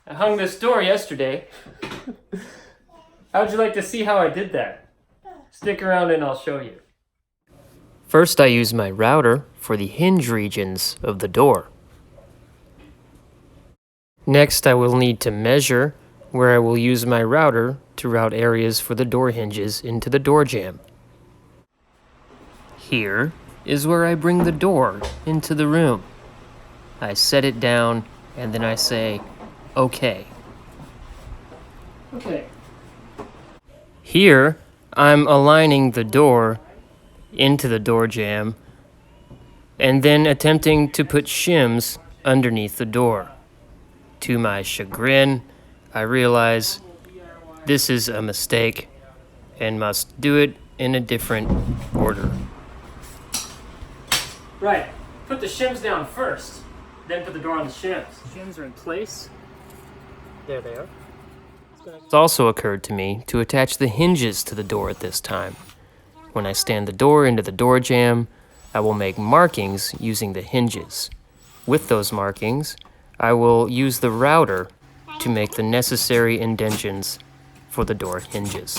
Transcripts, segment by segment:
I hung this door yesterday. How'd you like to see how I did that? Stick around and I'll show you. First, I use my router for the hinge regions of the door. Next, I will need to measure where I will use my router to route areas for the door hinges into the door jamb. Here is where I bring the door into the room. I set it down and then I say, okay. Okay. Here, I'm aligning the door into the door jamb and then attempting to put shims underneath the door. To my chagrin, I realize this is a mistake and must do it in a different order. Right. Put the shims down first, then put the door on the shims. Shims are in place. There they are. It's also occurred to me to attach the hinges to the door at this time. When I stand the door into the door jamb, I will make markings using the hinges. With those markings, I will use the router to make the necessary indentions for the door hinges.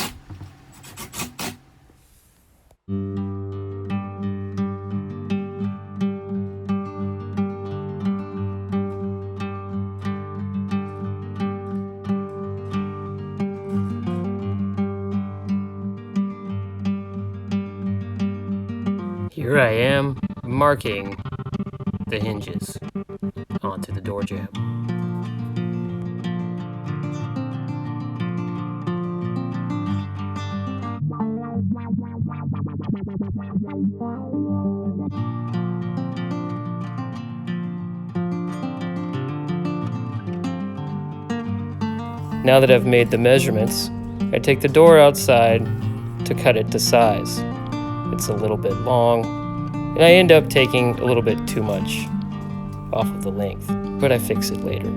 Here I am marking the hinges onto the door jamb. Now that I've made the measurements, I take the door outside to cut it to size. It's a little bit long, and I end up taking a little bit too much off of the length, but I fix it later.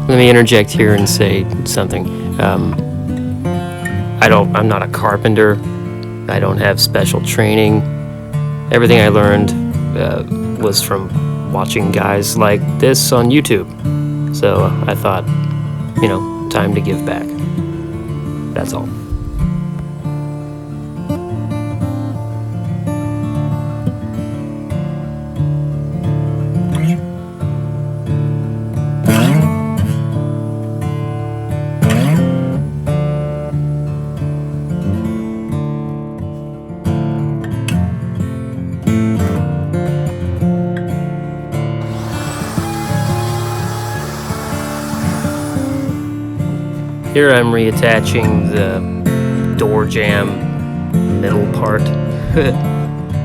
Let me interject here and say something. I'm not a carpenter. I don't have special training. Everything I learned was from watching guys like this on YouTube. So I thought, time to give back. That's all. Here I'm reattaching the door jamb middle part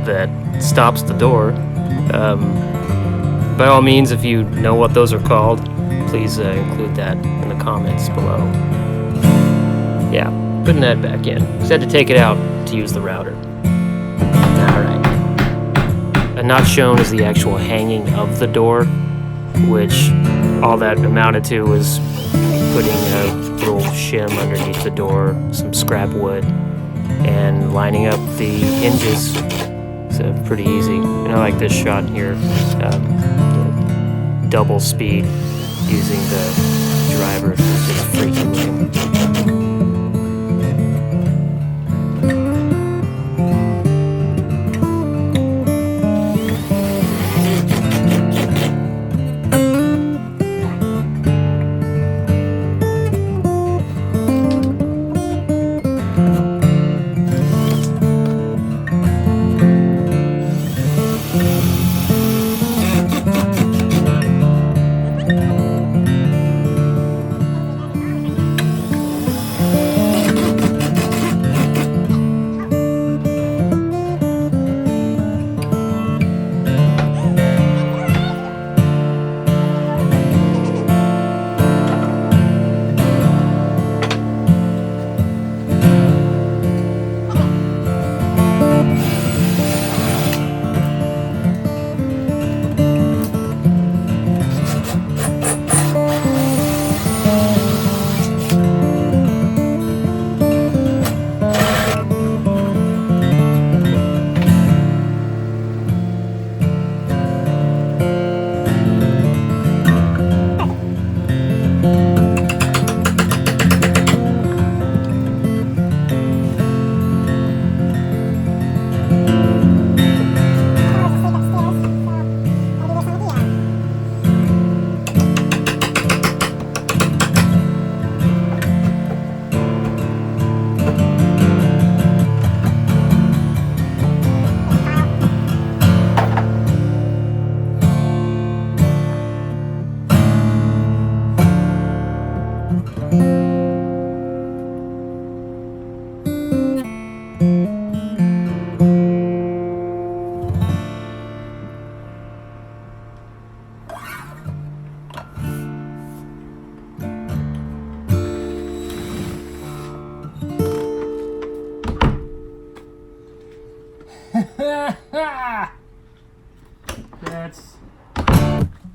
that stops the door. By all means, if you know what those are called, please include that in the comments below. Yeah, putting that back in. Just had to take it out to use the router. Alright. Not shown is the actual hanging of the door, which all that amounted to was putting a little shim underneath the door, some scrap wood, and lining up the hinges. So pretty easy. And I like this shot here, double speed using the driver. It's just freaky looking.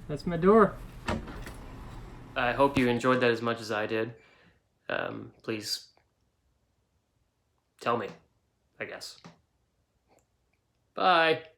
That's my door. I hope you enjoyed that as much as I did. Please tell me, I guess. Bye.